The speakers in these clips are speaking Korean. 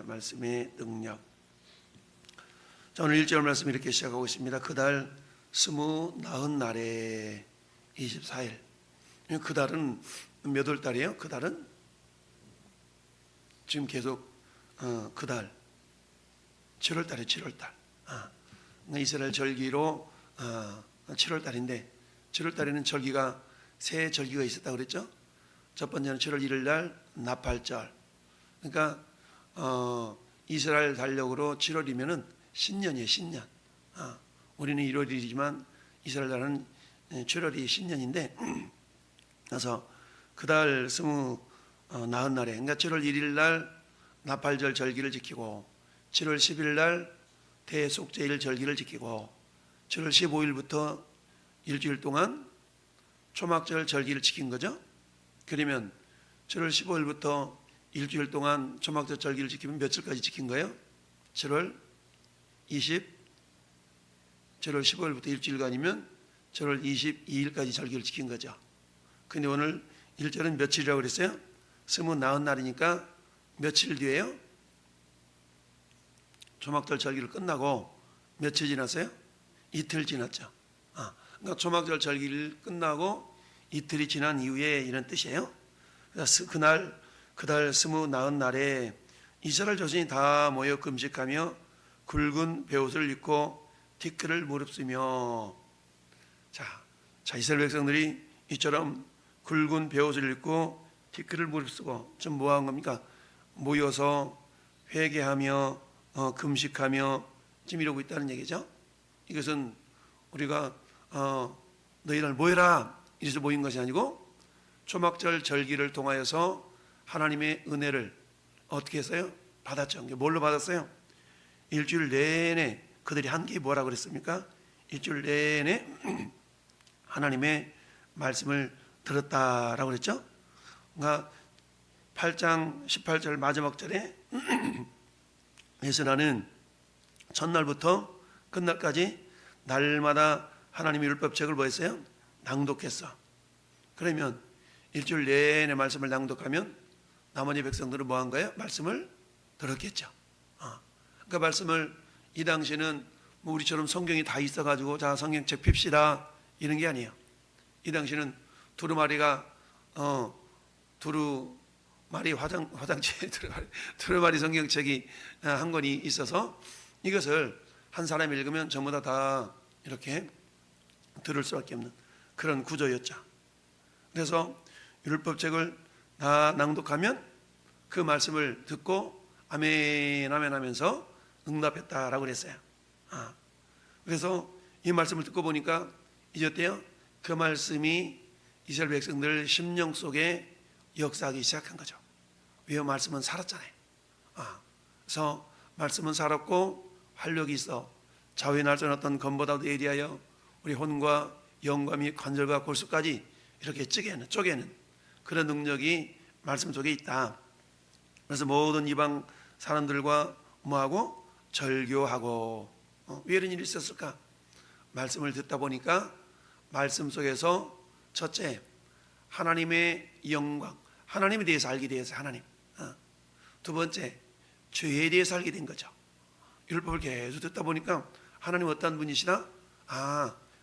말씀의 능력. 자, 오늘 1절 말씀 이렇게 시작하고 있습니다. 그달 스무 나흔 날에 24일. 그 달은 몇 월 달이에요? 그 달은 지금 계속 그 달 7월 달에 7월 달. 이스라엘 절기로 7월 달인데 7월 달에는 절기가 세 절기가 있었다고 그랬죠? 첫 번째는 7월 1일 날 나팔절. 그러니까 이스라엘 달력으로 7월이면은 신년이에요, 신년. 우리는 1월이지만 이스라엘 달은 7월이 신년인데, 그래서 그달 스무 나흔 날에, 그러니까 7월 1일 날 나팔절 절기를 지키고, 7월 10일 날 대속제일 절기를 지키고, 7월 15일부터 일주일 동안 초막절 절기를 지킨 거죠. 그러면 7월 15일부터 일주일 동안 초막절 절기를 지키면 며칠까지 지킨 거예요? 7월 15일부터 일주일간이면 7월 22일까지 절기를 지킨 거죠. 근데 오늘 1절은 며칠이라고 그랬어요? 스무 나흔 날이니까 며칠 뒤에요? 초막절 절기를 끝나고 며칠 지났어요? 이틀 지났죠. 그러니까 초막절 절기를 끝나고 이틀이 지난 이후에 이런 뜻이에요. 그래서 그달 스무 나흔 날에 이스라엘 조선이 다 모여 금식하며 굵은 베옷을 입고 티끌을 무릅쓰며. 자, 이스라엘 백성들이 이처럼 굵은 베옷을 입고 티끌을 무릅쓰고 좀 뭐 한 겁니까? 모여서 회개하며 금식하며 지금 이러고 있다는 얘기죠. 이것은 우리가 너희들 모여라 이래서 모인 것이 아니고 초막절 절기를 통하여서 하나님의 은혜를 어떻게 했어요? 받았죠. 뭘로 받았어요? 일주일 내내 그들이 한 게 뭐라 그랬습니까? 일주일 내내 하나님의 말씀을 들었다라고 그랬죠. 그러니까 8장 18절 마지막 절에 에스라는 첫날부터 끝날까지 날마다 하나님의 율법책을 뭐 했어요? 낭독했어. 그러면 일주일 내내 말씀을 낭독하면 나머지 백성들은 뭐 한 거예요? 말씀을 들었겠죠. 그러니까 말씀을 이 당시에는 뭐 우리처럼 성경이 다 있어가지고 자 성경책 핍시다 이런 게 아니에요. 이 당시에는 두루마리가 두루마리 화장지에 두루마리 성경책이 한 권이 있어서 이것을 한 사람이 읽으면 전부 다 이렇게 들을 수밖에 없는 그런 구조였죠. 그래서 율법책을 다 낭독하면 그 말씀을 듣고 아멘 아멘 하면서 응답했다라고 그랬어요. 그래서 이 말씀을 듣고 보니까 이제 어때요? 그 말씀이 이스라엘 백성들 심령 속에 역사하기 시작한 거죠. 왜? 말씀은 살았잖아요. 그래서 말씀은 살았고 활력이 있어 좌우에 날쳐놨던 검보다도 예리하여 우리 혼과 영과 및 관절과 골수까지 이렇게 쪼개는 그런 능력이 말씀 속에 있다. 그래서 모든 이방 사람들과 뭐하고? 절교하고. 왜 이런 일이 있었을까? 말씀을 듣다 보니까 말씀 속에서 첫째, 하나님의 영광, 하나님에 대해서 알게 되어서 하나님. 두 번째, 죄에 대해서 알게 된 거죠. 율법을 계속 듣다 보니까 하나님 어떤 분이시나?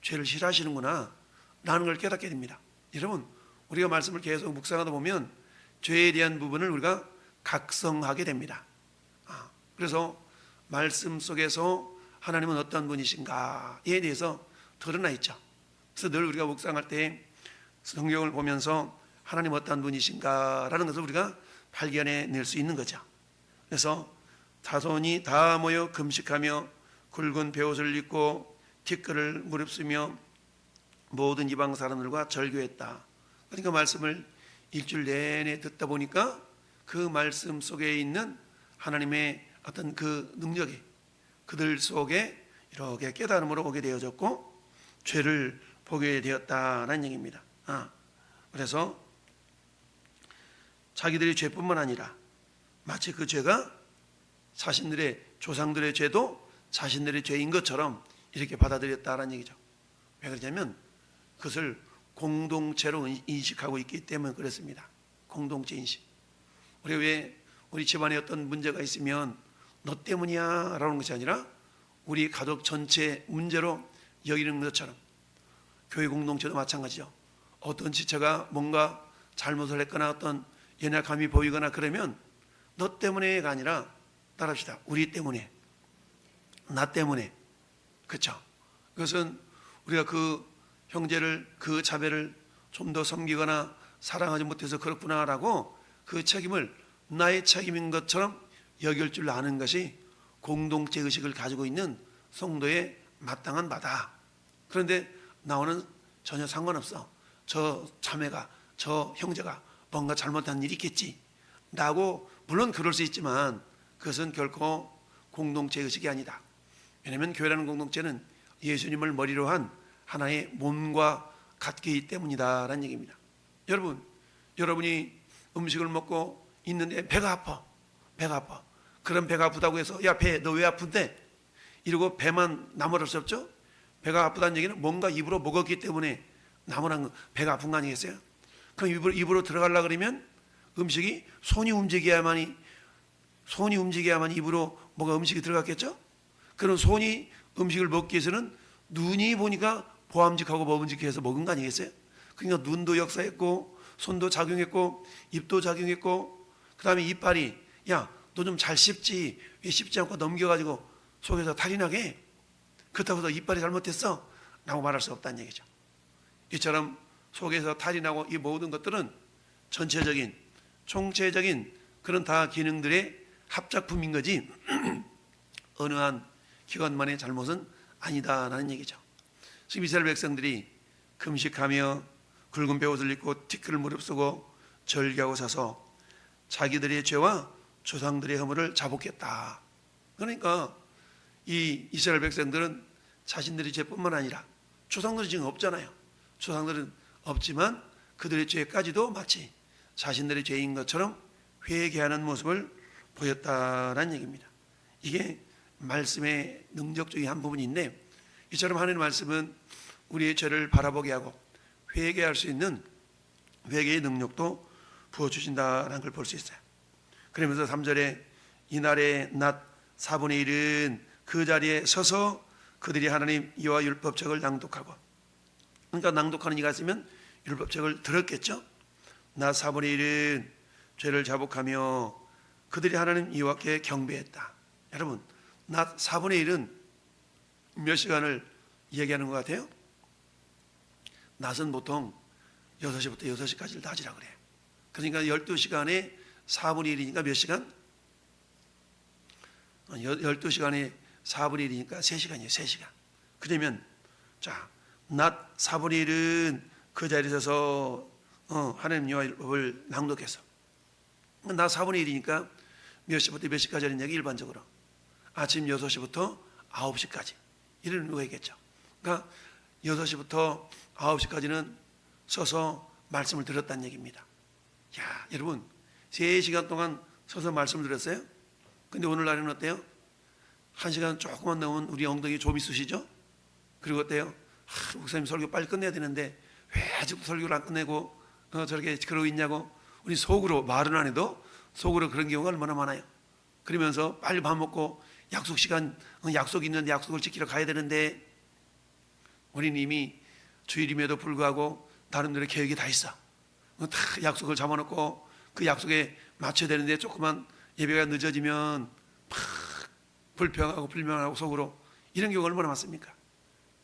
죄를 싫어하시는구나 라는 걸 깨닫게 됩니다. 여러분, 우리가 말씀을 계속 묵상하다 보면 죄에 대한 부분을 우리가 각성하게 됩니다. 그래서 말씀 속에서 하나님은 어떤 분이신가에 대해서 드러나 있죠. 그래서 늘 우리가 묵상할 때 성경을 보면서 하나님 어떤 분이신가라는 것을 우리가 발견해낼 수 있는 거죠. 그래서 자손이 다 모여 금식하며 굵은 베옷을 입고 티끌을 무릅쓰며 모든 이방 사람들과 절교했다. 그러니까 말씀을 일주일 내내 듣다 보니까 그 말씀 속에 있는 하나님의 어떤 그 능력이 그들 속에 이렇게 깨달음으로 오게 되어졌고 죄를 보게 되었다는 얘기입니다. 그래서 자기들의 죄뿐만 아니라 마치 그 죄가 자신들의 조상들의 죄도 자신들의 죄인 것처럼 이렇게 받아들였다는 얘기죠. 왜 그러냐면 그것을 공동체로 인식하고 있기 때문에 그렇습니다. 공동체 인식. 우리가 왜 우리 집안에 어떤 문제가 있으면 너 때문이야 라는 것이 아니라 우리 가족 전체 문제로 여기는 것처럼 교회 공동체도 마찬가지죠. 어떤 지체가 뭔가 잘못을 했거나 어떤 연약함이 보이거나 그러면 너 때문에가 아니라 따라합시다. 우리 때문에, 나 때문에. 그렇죠? 그것은 우리가 그 형제를, 그 자매를 좀 더 섬기거나 사랑하지 못해서 그렇구나라고 그 책임을 나의 책임인 것처럼 여길 줄 아는 것이 공동체 의식을 가지고 있는 성도의 마땅한 바다. 그런데 나오는 전혀 상관없어. 저 자매가, 저 형제가 뭔가 잘못한 일이 있겠지 라고, 물론 그럴 수 있지만 그것은 결코 공동체 의식이 아니다. 왜냐하면 교회라는 공동체는 예수님을 머리로 한 하나의 몸과 같기 때문이다 라는 얘기입니다. 여러분이 음식을 먹고 있는데 배가 아파. 그럼 배가 아프다고 해서 야, 배 너 왜 아픈데? 이러고 배만 나무랄 수 없죠. 배가 아프다는 얘기는 뭔가 입으로 먹었기 때문에 나무란 거, 배가 아픈 거 아니겠어요? 그럼 입으로 들어가려고 그러면 음식이 손이 움직여야만이 입으로 뭐가 음식이 들어갔겠죠? 그럼 손이 음식을 먹기 위해서는 눈이 보니까 보암직하고 먹음직해서 먹은 거 아니겠어요? 그러니까 눈도 역사했고 손도 작용했고 입도 작용했고, 그 다음에 이빨이 야, 너 좀 잘 씹지, 왜 씹지 않고 넘겨가지고 속에서 탈이 나게? 그렇다고 해서 이빨이 잘못했어 라고 말할 수 없다는 얘기죠. 이처럼 속에서 탈이 나고 이 모든 것들은 전체적인 총체적인 그런 다 기능들의 합작품인 거지 어느 한 기관만의 잘못은 아니다라는 얘기죠. 지금 이스라엘 백성들이 금식하며 굵은 베옷을 입고 티끌을 무릅쓰고 절기하고 서서 자기들의 죄와 조상들의 허물을 자복했다. 그러니까 이 이스라엘 백성들은 자신들의 죄뿐만 아니라 조상들이 지금 없잖아요. 조상들은 없지만 그들의 죄까지도 마치 자신들의 죄인 것처럼 회개하는 모습을 보였다라는 얘기입니다. 이게 말씀의 능력적인 한 부분인데, 이처럼 하나님의 말씀은 우리의 죄를 바라보게 하고 회개할 수 있는 회개의 능력도 부어주신다는 걸 볼 수 있어요. 그러면서 3절에 이날의 낮 4분의 1은 그 자리에 서서 그들이 하나님 여호와 율법책을 낭독하고, 그러니까 낭독하는 이가 있으면 율법책을 들었겠죠. 낮 4분의 1은 죄를 자복하며 그들이 하나님 여호와께 경배했다. 여러분, 낮 4분의 1은 몇 시간을 얘기하는 것 같아요? 낮은 보통 6시부터 6시까지를 낮이라 그래요. 그러니까 12시간에 4분의 1이니까 몇 시간? 12시간에 4분의 1이니까 3시간이에요. 3시간. 그러면 자, 낮 4분의 1은 그 자리에 서서 하나님 여호와 율법을 낭독해서, 낮 4분의 1이니까 몇 시부터 몇 시까지 하는 얘기 일반적으로 아침 6시부터 9시까지 이런 의미겠죠. 그러니까 6시부터 9시까지는 서서 말씀을 들었다는 얘기입니다. 야, 여러분 3시간 동안 서서 말씀을 들었어요? 근데 오늘날에는 어때요? 1시간 조금만 넘으면 우리 엉덩이 좀 있으시죠? 그리고 어때요? 목사님 설교 빨리 끝내야 되는데 왜 아직도 설교를 안 끝내고 저렇게 그러고 있냐고, 우리 속으로, 말은 안 해도 속으로 그런 경우가 얼마나 많아요. 그러면서 빨리 밥 먹고 약속 시간, 약속이 있는데 약속을 지키러 가야 되는데 우리는 이미 주일임에도 불구하고 나름대로 계획이 다 있어. 다 약속을 잡아놓고 그 약속에 맞춰야 되는데 조금만 예배가 늦어지면 막 불평하고 불명하고 속으로, 이런 경우가 얼마나 많습니까?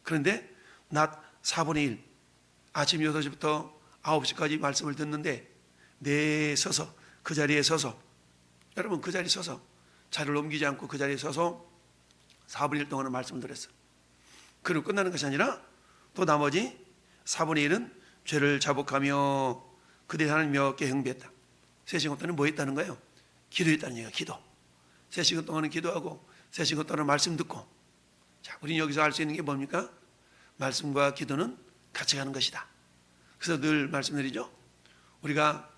그런데 낮 4분의 1 아침 6시부터 9시까지 말씀을 듣는데 서서 그 자리에 서서, 여러분 그 자리에 서서 자리를 옮기지 않고 그 자리에 서서 4분의 1 동안은 말씀을 들었어. 그리고 끝나는 것이 아니라 또 나머지 4분의 1은 죄를 자복하며 그들이 하나님 여호와께 경배했다. 3시간 동안은 뭐 했다는 거예요? 기도했다는 얘기예요. 기도. 3시간 동안은 기도하고 3시간 동안은 말씀 듣고. 자, 우리는 여기서 알 수 있는 게 뭡니까? 말씀과 기도는 같이 가는 것이다. 그래서 늘 말씀드리죠. 우리가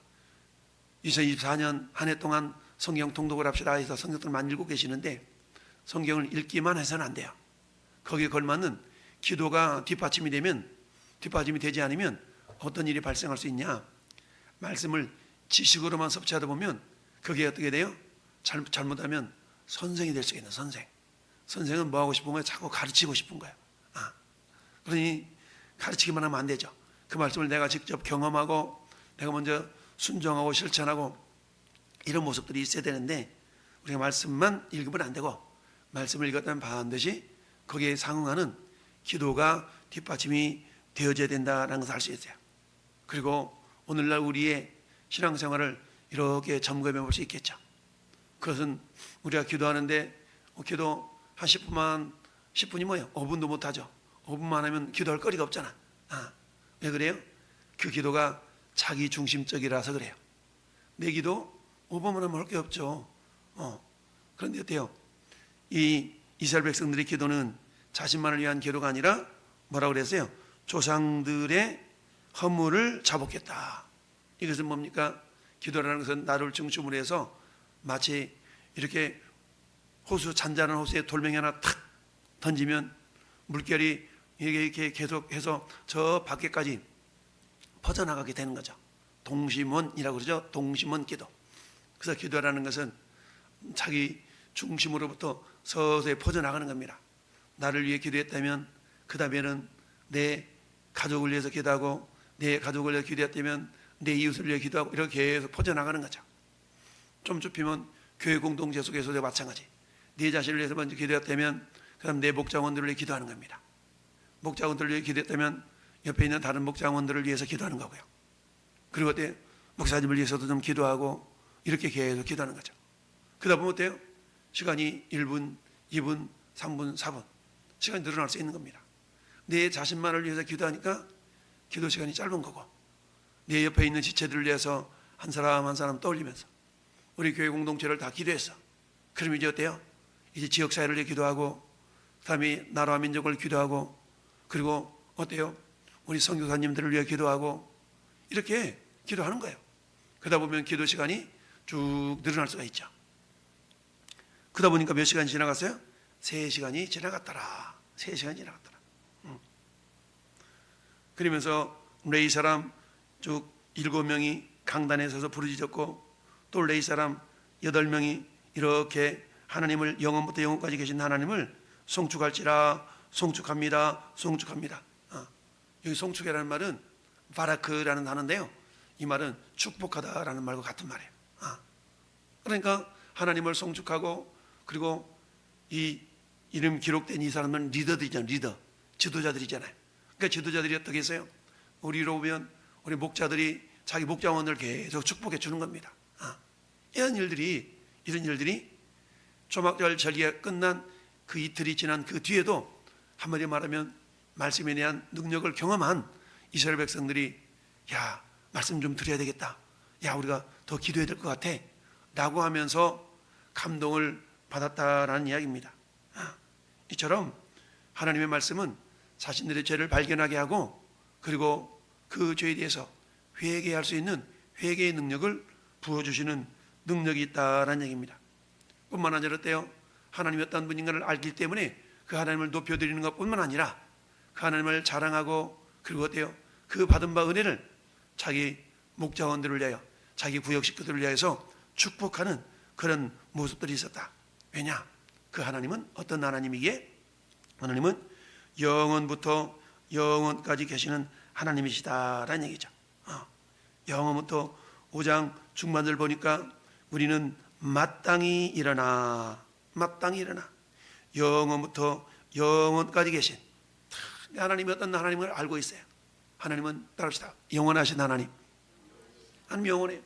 2024년 한 해 동안 성경 통독을 합시다 해서 성경을 많이 읽고 계시는데 성경을 읽기만 해서는 안 돼요. 거기에 걸맞는 기도가 뒷받침이 되지 않으면 어떤 일이 발생할 수 있냐? 말씀을 지식으로만 섭취하다 보면 그게 어떻게 돼요? 잘못하면 선생이 될 수 있는 선생. 선생은 뭐 하고 싶은 거예요? 자꾸 가르치고 싶은 거예요. 그러니 가르치기만 하면 안 되죠. 그 말씀을 내가 직접 경험하고 내가 먼저 순종하고 실천하고 이런 모습들이 있어야 되는데, 우리가 말씀만 읽으면 안 되고 말씀을 읽었다면 반드시 거기에 상응하는 기도가 뒷받침이 되어져야 된다는 것을 알 수 있어요. 그리고 오늘날 우리의 신앙생활을 이렇게 점검해 볼 수 있겠죠. 그것은 우리가 기도하는데 기도 한 10분이 뭐예요? 5분도 못하죠. 5분만 하면 기도할 거리가 없잖아. 왜 그래요? 그 기도가 자기 중심적이라서 그래요. 내 기도 5분만 하면 할 게 없죠. 그런데 어때요? 이 이스라엘 백성들의 기도는 자신만을 위한 기도가 아니라 뭐라고 그랬어요? 조상들의 허물을 자복했다. 이것은 뭡니까? 기도라는 것은 나를 중심으로 해서 마치 이렇게 잔잔한 호수에 돌멩이 하나 탁 던지면 물결이 이렇게 계속해서 저 밖에까지 퍼져나가게 되는 거죠. 동심원이라고 그러죠. 동심원 기도. 그래서 기도라는 것은 자기 중심으로부터 서서히 퍼져나가는 겁니다. 나를 위해 기도했다면 그 다음에는 내 가족을 위해서 기도하고, 내 가족을 위해 기도했다면 내 이웃을 위해 기도하고, 이렇게 계속 퍼져나가는 거죠. 좀 좁히면 교회 공동체 속에서도 마찬가지. 네 자신을 위해서 먼저 기도했다면 그 다음 내 목장원들을 위해 기도하는 겁니다. 목장원들을 위해 기도했다면 옆에 있는 다른 목장원들을 위해서 기도하는 거고요. 그리고 어때요? 목사님을 위해서도 좀 기도하고, 이렇게 계속 기도하는 거죠. 그러다 보면 어때요? 시간이 1분, 2분, 3분, 4분 시간이 늘어날 수 있는 겁니다. 내 자신만을 위해서 기도하니까 기도 시간이 짧은 거고, 내 옆에 있는 지체들을 위해서 한 사람 한 사람 떠올리면서 우리 교회 공동체를 다 기도했어. 그럼 이제 어때요? 이제 지역사회를 위해 기도하고, 그 다음에 나라와 민족을 기도하고, 그리고 어때요? 우리 선교사님들을 위해 기도하고, 이렇게 기도하는 거예요. 그러다 보면 기도 시간이 쭉 늘어날 수가 있죠. 그러다 보니까 몇 시간이 지나갔어요? 3시간이 지나갔더라. 3시간이 지나갔더라. 그러면서 레위 사람 쭉 7명이 강단에 서서 부르짖었고, 또 레위 사람 8명이 이렇게 하나님을, 영원부터 영원까지 계신 하나님을 송축할지라, 송축합니다, 송축합니다. 여기 송축이라는 말은 바라크라는 단어인데요, 이 말은 축복하다라는 말과 같은 말이에요. 그러니까 하나님을 송축하고, 그리고 이 이름 기록된 이 사람은 리더들이잖아요. 리더, 지도자들이잖아요. 그러니까 지도자들이 어떻게 했어요? 우리로 보면 우리 목자들이 자기 목자원을 계속 축복해 주는 겁니다. 이런 일들이 초막절 절기가 끝난 그 이틀이 지난 그 뒤에도 한마디 말하면 말씀에 대한 능력을 경험한 이스라엘 백성들이, 야, 말씀 좀 드려야 되겠다, 야, 우리가 더 기도해야 될 것 같아 라고 하면서 감동을 받았다라는 이야기입니다. 이처럼 하나님의 말씀은 자신들의 죄를 발견하게 하고, 그리고 그 죄에 대해서 회개할 수 있는 회개의 능력을 부어주시는 능력이 있다라는 얘기입니다. 뿐만 아니라 어때요? 하나님이 어떤 분인가를 알기 때문에 그 하나님을 높여드리는 것뿐만 아니라 그 하나님을 자랑하고, 그리고 어때요? 그 받은 바 은혜를 자기 목자원들을 위하여, 자기 구역 식구들을 위하여서 축복하는 그런 모습들이 있었다. 왜냐? 그 하나님은 어떤 하나님이기에? 하나님은 영원부터 영원까지 계시는 하나님이시다라는 얘기죠. 영원부터 5장 중반을 보니까 우리는 마땅히 일어나, 마땅히 일어나, 영원부터 영원까지 계신 하나님이 어떤 하나님을 알고 있어요. 하나님은 따라합시다. 영원하신 하나님. 하나님 영원해요.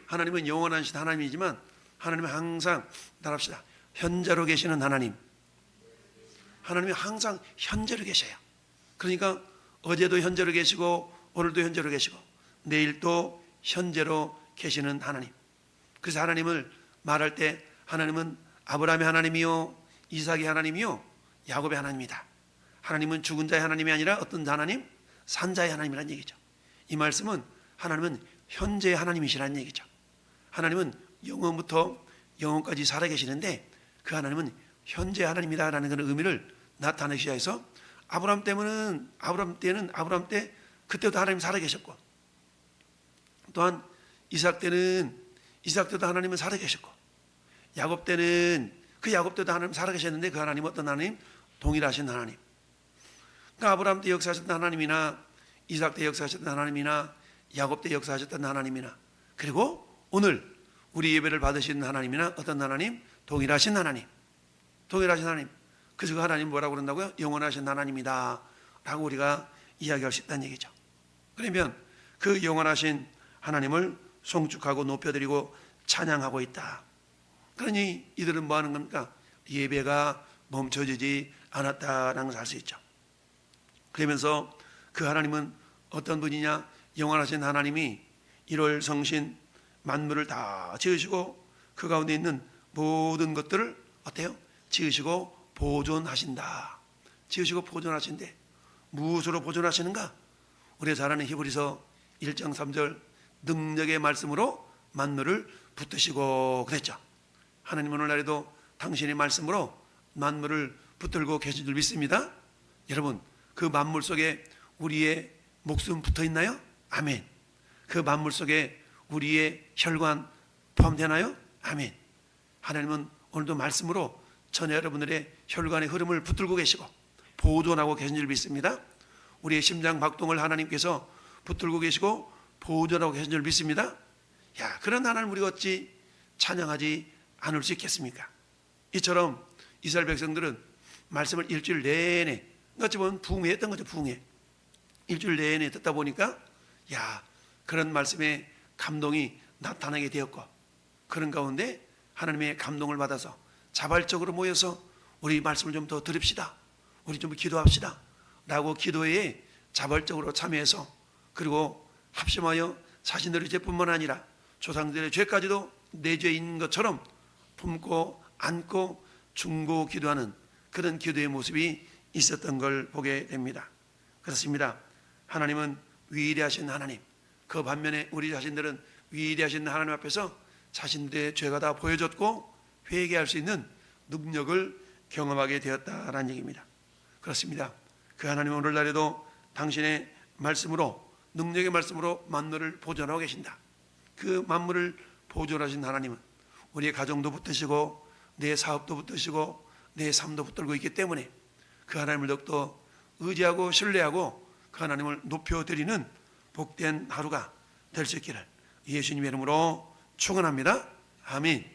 하나님은 영원하신 하나님이지만 하나님은 항상 따라합시다. 현재로 계시는 하나님. 하나님이 항상 현재로 계셔요. 그러니까 어제도 현재로 계시고, 오늘도 현재로 계시고, 내일도 현재로 계시는 하나님. 그래서 하나님을 말할 때 하나님은 아브라함의 하나님이요, 이삭의 하나님이요, 야곱의 하나님이다. 하나님은 죽은 자의 하나님이 아니라 어떤 하나님? 산자의 하나님이라는 얘기죠. 이 말씀은 하나님은 현재의 하나님이시라는 얘기죠. 하나님은 영원부터 영원까지 살아계시는데 그 하나님은 현재 하나님이다라는 그런 의미를 나타내기 위해서 아브라함 때 그때도 하나님 살아계셨고, 또한 이삭 때는 이삭 때도 하나님은 살아계셨고, 야곱 때는 그 야곱 때도 하나님 살아계셨는데 그 하나님은 어떤 하나님? 동일하신 하나님. 그러니까 아브라함 때 역사하셨던 하나님이나 이삭 때 역사하셨던 하나님이나 야곱 때 역사하셨던 하나님이나, 그리고 오늘 우리 예배를 받으시는 하나님이나 어떤 하나님? 동일하신 하나님. 동일하신 하나님. 그래서 그 하나님 뭐라고 그런다고요? 영원하신 하나님이다 라고 우리가 이야기할 수 있다는 얘기죠. 그러면 그 영원하신 하나님을 송축하고 높여드리고 찬양하고 있다. 그러니 이들은 뭐 하는 겁니까? 예배가 멈춰지지 않았다라는 것을 알 수 있죠. 그러면서 그 하나님은 어떤 분이냐? 영원하신 하나님이 1월 성신 만물을 다 지으시고 그 가운데 있는 모든 것들을 어때요? 지으시고 보존하신다. 지으시고 보존하신대. 무엇으로 보존하시는가? 우리가 잘 아는 히브리서 1장 3절 능력의 말씀으로 만물을 붙드시고 그랬죠. 하나님은 오늘날에도 당신의 말씀으로 만물을 붙들고 계신 줄 믿습니다. 여러분, 그 만물 속에 우리의 목숨 붙어 있나요? 아멘. 그 만물 속에 우리의 혈관 포함되나요? 아멘. 하나님은 오늘도 말씀으로 전혀 여러분들의 혈관의 흐름을 붙들고 계시고 보존하고 계신 줄 믿습니다. 우리의 심장 박동을 하나님께서 붙들고 계시고 보존하고 계신 줄 믿습니다. 야, 그런 하나님 우리가 어찌 찬양하지 않을 수 있겠습니까? 이처럼 이스라엘 백성들은 말씀을 일주일 내내, 어찌 보면 부흥회했던 거죠. 부흥회. 일주일 내내 듣다 보니까 야, 그런 말씀에 감동이 나타나게 되었고, 그런 가운데 하나님의 감동을 받아서 자발적으로 모여서 우리 말씀을 좀 더 들읍시다, 우리 좀 기도합시다 라고 기도에 자발적으로 참여해서, 그리고 합심하여 자신들의 죄뿐만 아니라 조상들의 죄까지도 내 죄인 것처럼 품고 안고 중보 기도하는 그런 기도의 모습이 있었던 걸 보게 됩니다. 그렇습니다. 하나님은 위대하신 하나님, 그 반면에 우리 자신들은 위대하신 하나님 앞에서 자신들의 죄가 다 보여졌고 회개할 수 있는 능력을 경험하게 되었다라는 얘기입니다. 그렇습니다. 그 하나님은 오늘날에도 당신의 말씀으로, 능력의 말씀으로 만물을 보존하고 계신다. 그 만물을 보존하신 하나님은 우리의 가정도 붙드시고 내 사업도 붙드시고 내 삶도 붙들고 있기 때문에 그 하나님을 더욱더 의지하고 신뢰하고 그 하나님을 높여드리는 복된 하루가 될 수 있기를 예수님의 이름으로 축원합니다. 아멘.